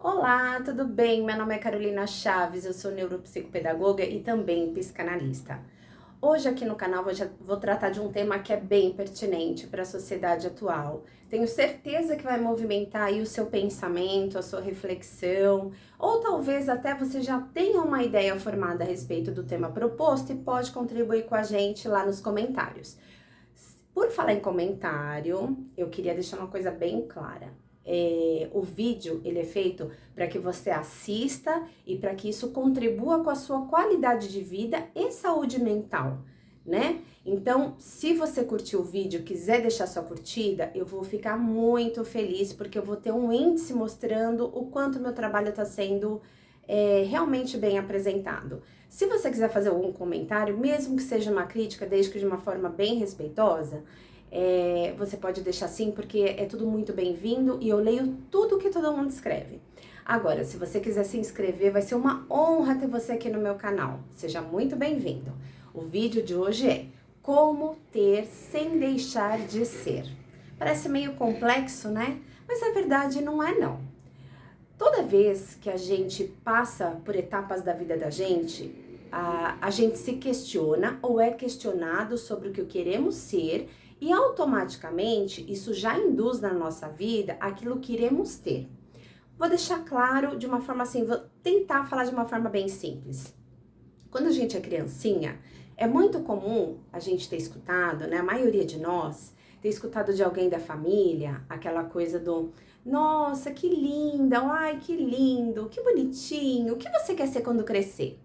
Olá, tudo bem? Meu nome é Carolina Chaves, eu sou neuropsicopedagoga e também psicanalista. Hoje aqui no canal vou tratar de um tema que é bem pertinente para a sociedade atual. Tenho certeza que vai movimentar aí o seu pensamento, a sua reflexão, ou talvez até você já tenha uma ideia formada a respeito do tema proposto e pode contribuir com a gente lá nos comentários. Por falar em comentário, eu queria deixar uma coisa bem clara. O vídeo ele é feito para que você assista e para que isso contribua com a sua qualidade de vida e saúde mental, né? Então, se você curtiu o vídeo, quiser deixar sua curtida, eu vou ficar muito feliz porque eu vou ter um índice mostrando o quanto meu trabalho está sendo realmente bem apresentado. Se você quiser fazer algum comentário, mesmo que seja uma crítica, desde que de uma forma bem respeitosa, você pode deixar sim, porque é tudo muito bem-vindo e eu leio tudo que todo mundo escreve. Agora, se você quiser se inscrever, vai ser uma honra ter você aqui no meu canal. Seja muito bem-vindo. O vídeo de hoje é Como ter sem deixar de ser. Parece meio complexo, né? Mas na verdade não é não. Toda vez que a gente passa por etapas da vida da gente, a gente se questiona ou é questionado sobre o que queremos ser e automaticamente isso já induz na nossa vida aquilo que iremos ter. Vou deixar claro de uma forma assim, vou tentar falar de uma forma bem simples. Quando a gente é criancinha, é muito comum a gente ter escutado, né, a maioria de nós, ter escutado de alguém da família, aquela coisa do nossa, que linda, ai, que lindo, que bonitinho, o que você quer ser quando crescer?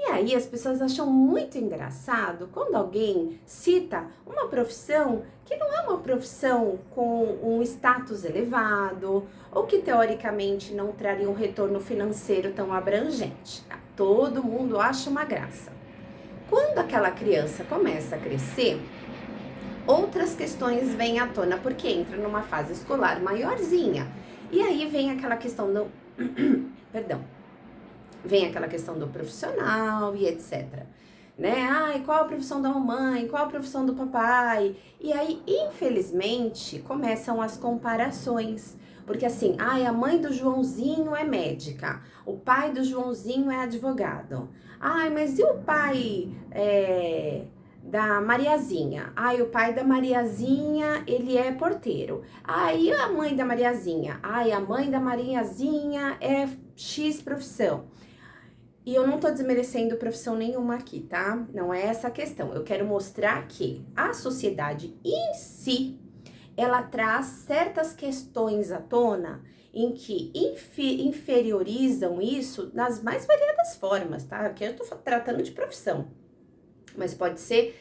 E aí as pessoas acham muito engraçado quando alguém cita uma profissão que não é uma profissão com um status elevado ou que teoricamente não traria um retorno financeiro tão abrangente. Todo mundo acha uma graça. Quando aquela criança começa a crescer, outras questões vêm à tona porque entra numa fase escolar maiorzinha. E aí vem aquela questão do perdão. Vem aquela questão do profissional e etc. Né? Ai, qual a profissão da mamãe? Qual a profissão do papai? E aí, infelizmente, começam as comparações. Porque assim, ai, a mãe do Joãozinho é médica, o pai do Joãozinho é advogado. Ai, mas e o pai da Mariazinha? Ai, o pai da Mariazinha, ele é porteiro. Ai, e a mãe da Mariazinha? Ai, a mãe da Mariazinha é X profissão. E eu não tô desmerecendo profissão nenhuma aqui, tá? Não é essa a questão. Eu quero mostrar que a sociedade em si, ela traz certas questões à tona em que inferiorizam isso nas mais variadas formas, tá? Aqui eu tô tratando de profissão, mas pode ser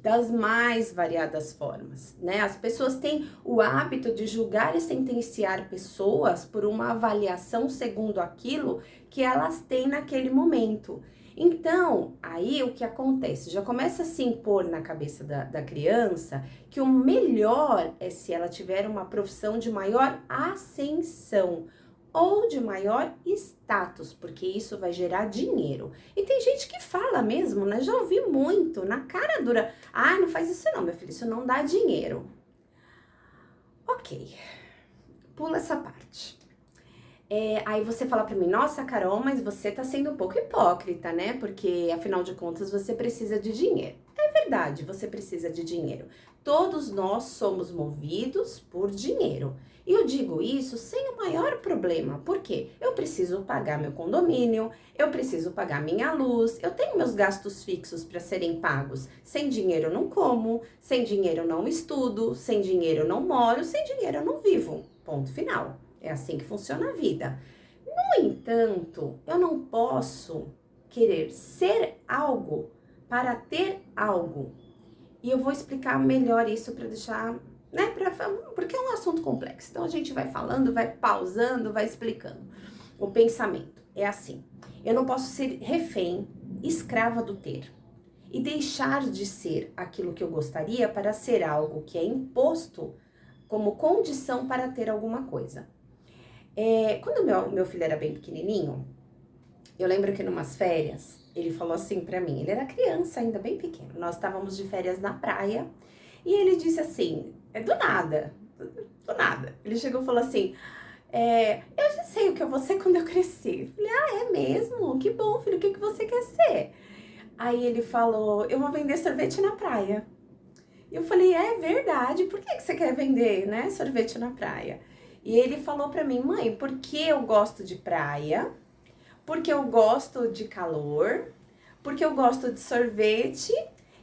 das mais variadas formas, né? As pessoas têm o hábito de julgar e sentenciar pessoas por uma avaliação segundo aquilo que elas têm naquele momento. Então, aí o que acontece? Já começa a se impor na cabeça da criança que o melhor é se ela tiver uma profissão de maior ascensão ou de maior status, porque isso vai gerar dinheiro. E tem gente que fala mesmo, né? Já ouvi muito, na cara dura. Ah, não faz isso não, meu filho, isso não dá dinheiro. Ok, pula essa parte. Aí você fala pra mim, nossa, Carol, mas você tá sendo um pouco hipócrita, né? Porque, afinal de contas, você precisa de dinheiro. É verdade, você precisa de dinheiro. Todos nós somos movidos por dinheiro. E eu digo isso sem o maior problema. Por quê? Eu preciso pagar meu condomínio, eu preciso pagar minha luz, eu tenho meus gastos fixos para serem pagos. Sem dinheiro eu não como, sem dinheiro eu não estudo, sem dinheiro eu não moro, sem dinheiro eu não vivo. Ponto final. É assim que funciona a vida. No entanto, eu não posso querer ser algo para ter algo. E eu vou explicar melhor isso para deixar, né, porque é um assunto complexo. Então a gente vai falando, vai pausando, vai explicando. O pensamento é assim: eu não posso ser refém, escrava do ter e deixar de ser aquilo que eu gostaria para ser algo que é imposto como condição para ter alguma coisa. Quando meu filho era bem pequenininho, eu lembro que numas férias, ele falou assim pra mim, ele era criança ainda, bem pequeno, nós estávamos de férias na praia, e ele disse assim, do nada, ele chegou e falou assim, Eu já sei o que eu vou ser quando eu crescer. Eu falei, ah, é mesmo? Que bom, filho, o que você quer ser? Aí ele falou, eu vou vender sorvete na praia. E eu falei, é verdade, por que você quer vender, né, sorvete na praia? E ele falou pra mim, mãe, porque eu gosto de praia, porque eu gosto de calor, porque eu gosto de sorvete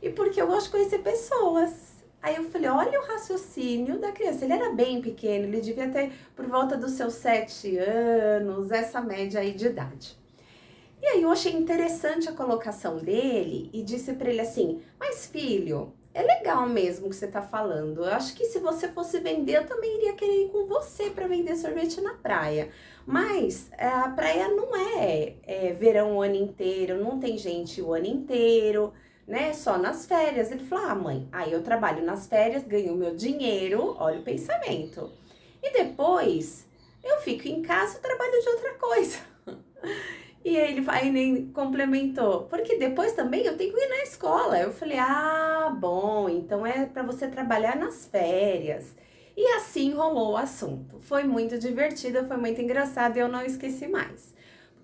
e porque eu gosto de conhecer pessoas. Aí eu falei, olha o raciocínio da criança. Ele era bem pequeno, ele devia ter por volta dos seus 7 anos, essa média aí de idade. E aí eu achei interessante a colocação dele e disse para ele assim: mas filho, é legal mesmo o que você tá falando. Eu acho que se você fosse vender, eu também iria querer ir com você para vender sorvete na praia. Mas a praia não é verão o ano inteiro, não tem gente o ano inteiro, né? Só nas férias. Ele falou: ah, mãe, aí eu trabalho nas férias, ganho o meu dinheiro, olha o pensamento. E depois eu fico em casa e trabalho de outra coisa. E aí ele complementou, porque depois também eu tenho que ir na escola. Eu falei, ah, bom, então é para você trabalhar nas férias. E assim rolou o assunto. Foi muito divertido, foi muito engraçado e eu não esqueci mais.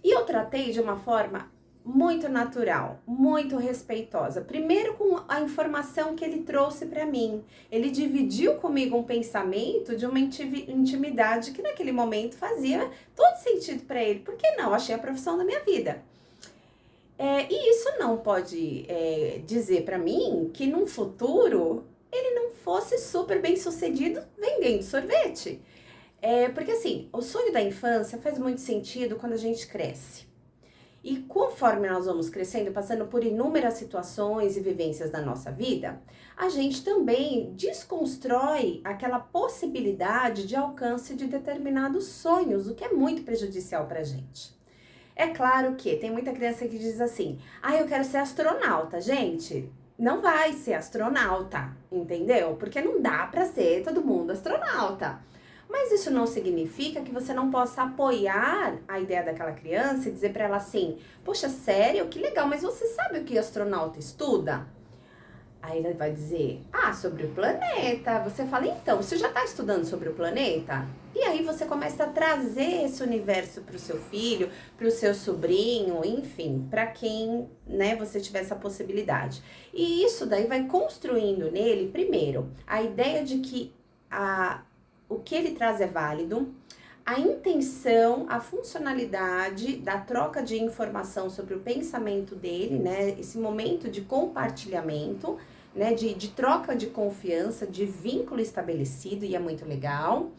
E eu tratei de uma forma muito natural, muito respeitosa. Primeiro com a informação que ele trouxe para mim. Ele dividiu comigo um pensamento de uma intimidade que naquele momento fazia todo sentido para ele. Por que não? Achei a profissão da minha vida. E isso não pode dizer para mim que num futuro ele não fosse super bem sucedido vendendo sorvete. Porque assim, o sonho da infância faz muito sentido quando a gente cresce. E conforme nós vamos crescendo, passando por inúmeras situações e vivências da nossa vida, a gente também desconstrói aquela possibilidade de alcance de determinados sonhos, o que é muito prejudicial pra gente. É claro que tem muita criança que diz assim: ah, eu quero ser astronauta. Gente, não vai ser astronauta, entendeu? Porque não dá pra ser todo mundo astronauta. Mas isso não significa que você não possa apoiar a ideia daquela criança e dizer pra ela assim: poxa, sério? Que legal, mas você sabe o que astronauta estuda? Aí ele vai dizer, ah, sobre o planeta. Você fala, então, você já está estudando sobre o planeta? E aí você começa a trazer esse universo para o seu filho, para o seu sobrinho, enfim, para quem, né, você tiver essa possibilidade. E isso daí vai construindo nele, primeiro, a ideia de que o que ele traz é válido, a intenção, a funcionalidade da troca de informação sobre o pensamento dele, né? Esse momento de compartilhamento, né? De troca de confiança, de vínculo estabelecido, e é muito legal.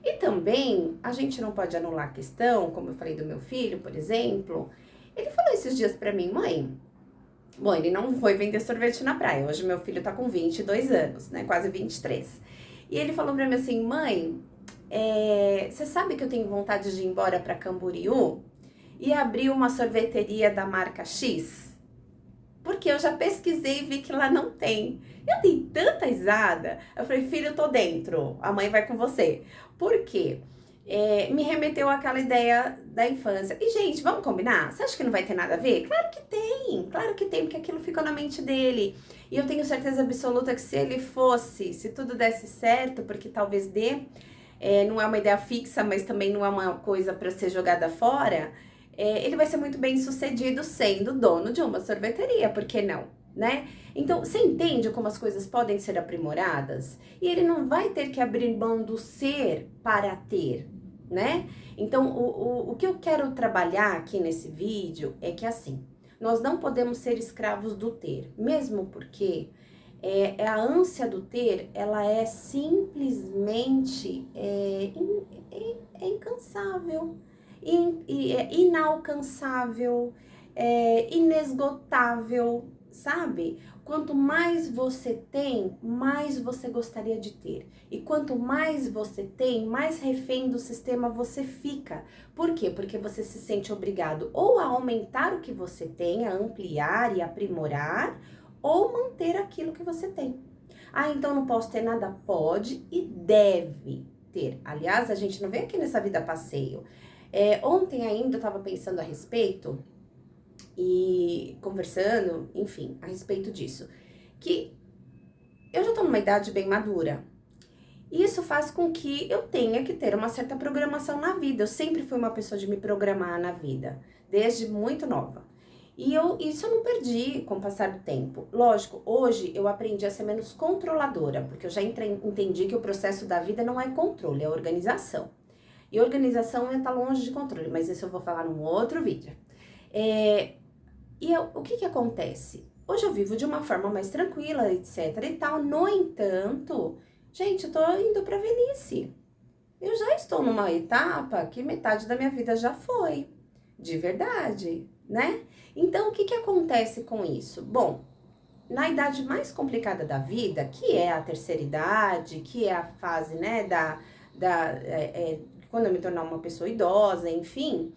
E também, a gente não pode anular a questão, como eu falei do meu filho, por exemplo. Ele falou esses dias pra mim, mãe, bom, ele não foi vender sorvete na praia. Hoje meu filho tá com 22 anos, né? Quase 23. E ele falou pra mim assim, mãe, você sabe que eu tenho vontade de ir embora para Camboriú e abrir uma sorveteria da marca X? Porque eu já pesquisei e vi que lá não tem. Eu dei tanta risada. Eu falei, filho, eu tô dentro. A mãe vai com você. Por quê? Me remeteu àquela ideia da infância. E, gente, vamos combinar? Você acha que não vai ter nada a ver? Claro que tem, porque aquilo ficou na mente dele. E eu tenho certeza absoluta que se ele fosse, se tudo desse certo, porque talvez dê, não é uma ideia fixa, mas também não é uma coisa para ser jogada fora, ele vai ser muito bem sucedido sendo dono de uma sorveteria, por que não, né? Então, você entende como as coisas podem ser aprimoradas? E ele não vai ter que abrir mão do ser para ter, né? Então, o que eu quero trabalhar aqui nesse vídeo é que, assim, nós não podemos ser escravos do ter, mesmo porque a ânsia do ter, ela é simplesmente incansável, inalcançável, inesgotável, sabe? Quanto mais você tem, mais você gostaria de ter. E quanto mais você tem, mais refém do sistema você fica. Por quê? Porque você se sente obrigado ou a aumentar o que você tem, a ampliar e aprimorar, ou manter aquilo que você tem. Ah, então não posso ter nada? Pode e deve ter. Aliás, a gente não vem aqui nessa vida passeio. Ontem ainda eu estava pensando a respeito e conversando, enfim, a respeito disso. Que eu já tô numa idade bem madura. Isso faz com que eu tenha que ter uma certa programação na vida. Eu sempre fui uma pessoa de me programar na vida, desde muito nova. E isso eu não perdi com o passar do tempo. Lógico, hoje eu aprendi a ser menos controladora, porque eu já entendi que o processo da vida não é controle, é organização. E organização está longe de controle, mas isso eu vou falar num outro vídeo. O que acontece? Hoje eu vivo de uma forma mais tranquila, etc e tal. No entanto, gente, eu tô indo pra velhice. Eu já estou numa etapa que metade da minha vida já foi, de verdade, né? Então, o que acontece com isso? Bom, na idade mais complicada da vida, que é a terceira idade, que é a fase, né, quando eu me tornar uma pessoa idosa, enfim,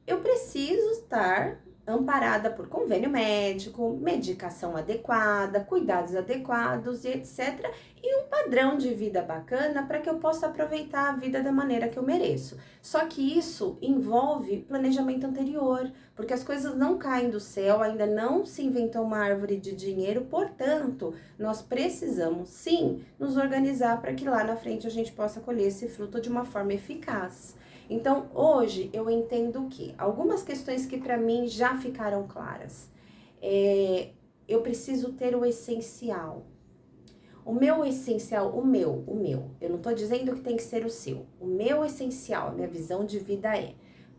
eu preciso estar amparada por convênio médico, medicação adequada, cuidados adequados e etc. E um padrão de vida bacana para que eu possa aproveitar a vida da maneira que eu mereço. Só que isso envolve planejamento anterior, porque as coisas não caem do céu, ainda não se inventou uma árvore de dinheiro, portanto, nós precisamos sim nos organizar para que lá na frente a gente possa colher esse fruto de uma forma eficaz. Então, hoje eu entendo que algumas questões que para mim já ficaram claras. Eu preciso ter o essencial. O meu essencial, o meu. Eu não tô dizendo que tem que ser o seu. O meu essencial, a minha visão de vida é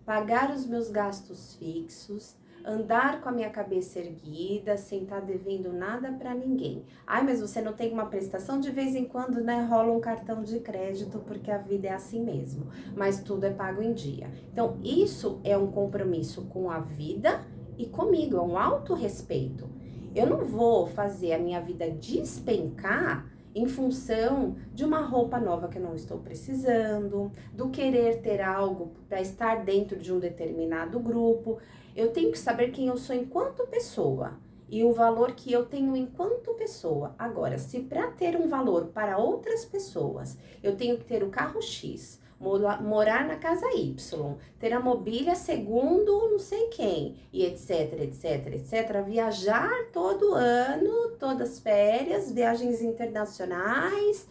pagar os meus gastos fixos, andar com a minha cabeça erguida, sem estar devendo nada para ninguém. Ai, mas você não tem uma prestação? De vez em quando, né, rola um cartão de crédito, porque a vida é assim mesmo. Mas tudo é pago em dia. Então, isso é um compromisso com a vida e comigo, é um autorrespeito. Eu não vou fazer a minha vida despencar em função de uma roupa nova que eu não estou precisando, do querer ter algo para estar dentro de um determinado grupo. Eu tenho que saber quem eu sou enquanto pessoa e o valor que eu tenho enquanto pessoa. Agora, se para ter um valor para outras pessoas, eu tenho que ter o carro X, morar na casa Y, ter a mobília segundo não sei quem, e etc, etc, etc, viajar todo ano, todas as férias, viagens internacionais,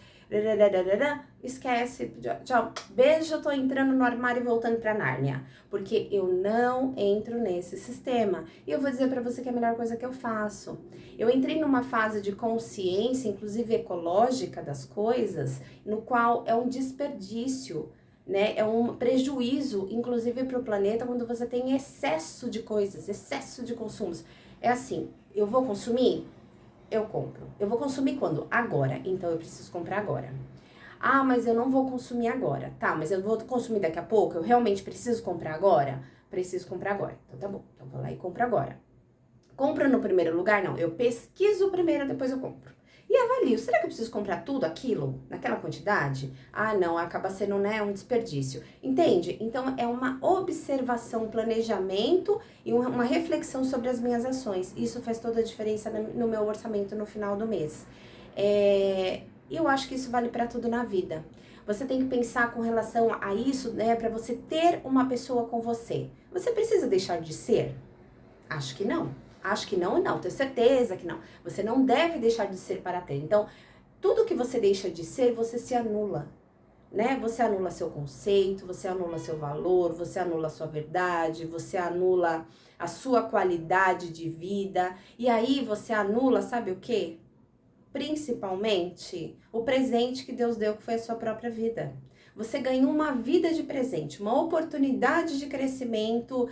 esquece, tchau, beijo, eu tô entrando no armário e voltando pra Nárnia, porque eu não entro nesse sistema, e eu vou dizer pra você que é a melhor coisa que eu faço. Eu entrei numa fase de consciência, inclusive ecológica das coisas, no qual é um desperdício, né? É um prejuízo, inclusive para o planeta, quando você tem excesso de coisas, excesso de consumos. É assim, eu vou consumir? Eu compro. Eu vou consumir quando? Agora. Então eu preciso comprar agora. Ah, mas eu não vou consumir agora. Tá, mas eu vou consumir daqui a pouco? Eu realmente preciso comprar agora? Preciso comprar agora. Então tá bom. Então vou lá e compro agora. Compra no primeiro lugar? Não. Eu pesquiso primeiro, depois eu compro. E avalio, será que eu preciso comprar tudo aquilo, naquela quantidade? Ah, não, acaba sendo, né, um desperdício. Entende? Então, é uma observação, um planejamento e uma reflexão sobre as minhas ações. Isso faz toda a diferença no meu orçamento no final do mês. Eu acho que isso vale para tudo na vida. Você tem que pensar com relação a isso, né, para você ter uma pessoa com você. Você precisa deixar de ser? Acho que não. Acho que não e não, tenho certeza que não. Você não deve deixar de ser para ter. Então, tudo que você deixa de ser, você se anula, né? Você anula seu conceito, você anula seu valor, você anula a sua verdade, você anula a sua qualidade de vida. E aí você anula, sabe o quê? Principalmente o presente que Deus deu, que foi a sua própria vida. Você ganhou uma vida de presente, uma oportunidade de crescimento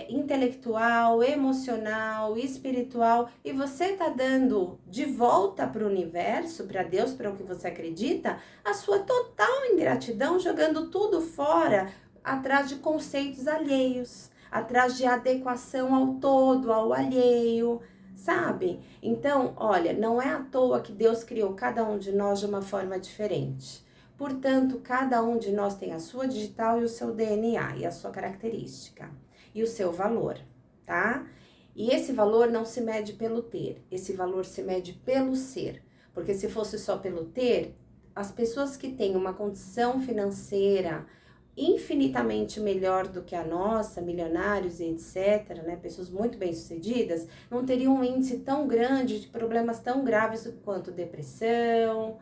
intelectual, emocional, espiritual, e você tá dando de volta para o universo, para Deus, para o que você acredita, a sua total ingratidão, jogando tudo fora, atrás de conceitos alheios, atrás de adequação ao todo, ao alheio, sabe? Então, olha, não é à toa que Deus criou cada um de nós de uma forma diferente. Portanto, cada um de nós tem a sua digital e o seu DNA e a sua característica e o seu valor, tá? E esse valor não se mede pelo ter, esse valor se mede pelo ser. Porque se fosse só pelo ter, as pessoas que têm uma condição financeira infinitamente melhor do que a nossa, milionários e etc., né, pessoas muito bem-sucedidas, não teriam um índice tão grande de problemas tão graves quanto depressão,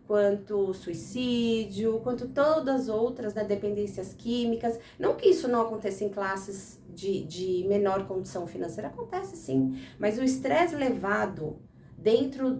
quanto suicídio, quanto todas as outras, né, dependências químicas. Não que isso não aconteça em classes de menor condição financeira, acontece sim, mas o estresse levado dentro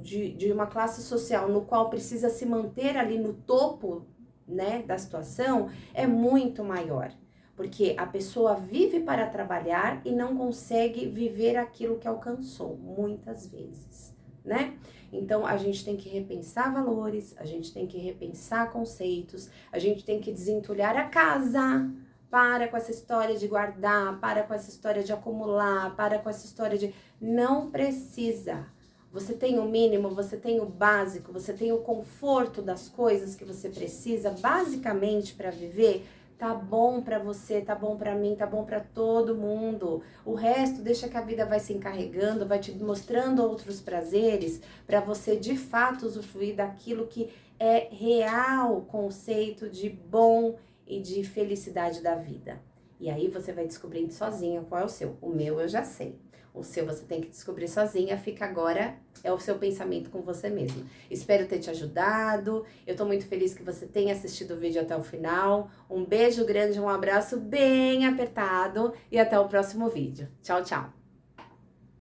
de uma classe social no qual precisa se manter ali no topo, né, da situação, é muito maior. Porque a pessoa vive para trabalhar e não consegue viver aquilo que alcançou, muitas vezes, né? Então, a gente tem que repensar valores, a gente tem que repensar conceitos, a gente tem que desentulhar a casa. Para com essa história de guardar, para com essa história de acumular, para com essa história de... Não precisa. Você tem o mínimo, você tem o básico, você tem o conforto das coisas que você precisa, basicamente, para viver. Tá bom pra você, tá bom pra mim, tá bom pra todo mundo. O resto deixa que a vida vai se encarregando, vai te mostrando outros prazeres pra você de fato usufruir daquilo que é real conceito de bom e de felicidade da vida. E aí você vai descobrindo sozinha qual é o seu. O meu eu já sei. O seu você tem que descobrir sozinha, fica agora, é o seu pensamento com você mesma. Espero ter te ajudado, eu tô muito feliz que você tenha assistido o vídeo até o final. Um beijo grande, um abraço bem apertado e até o próximo vídeo. Tchau, tchau!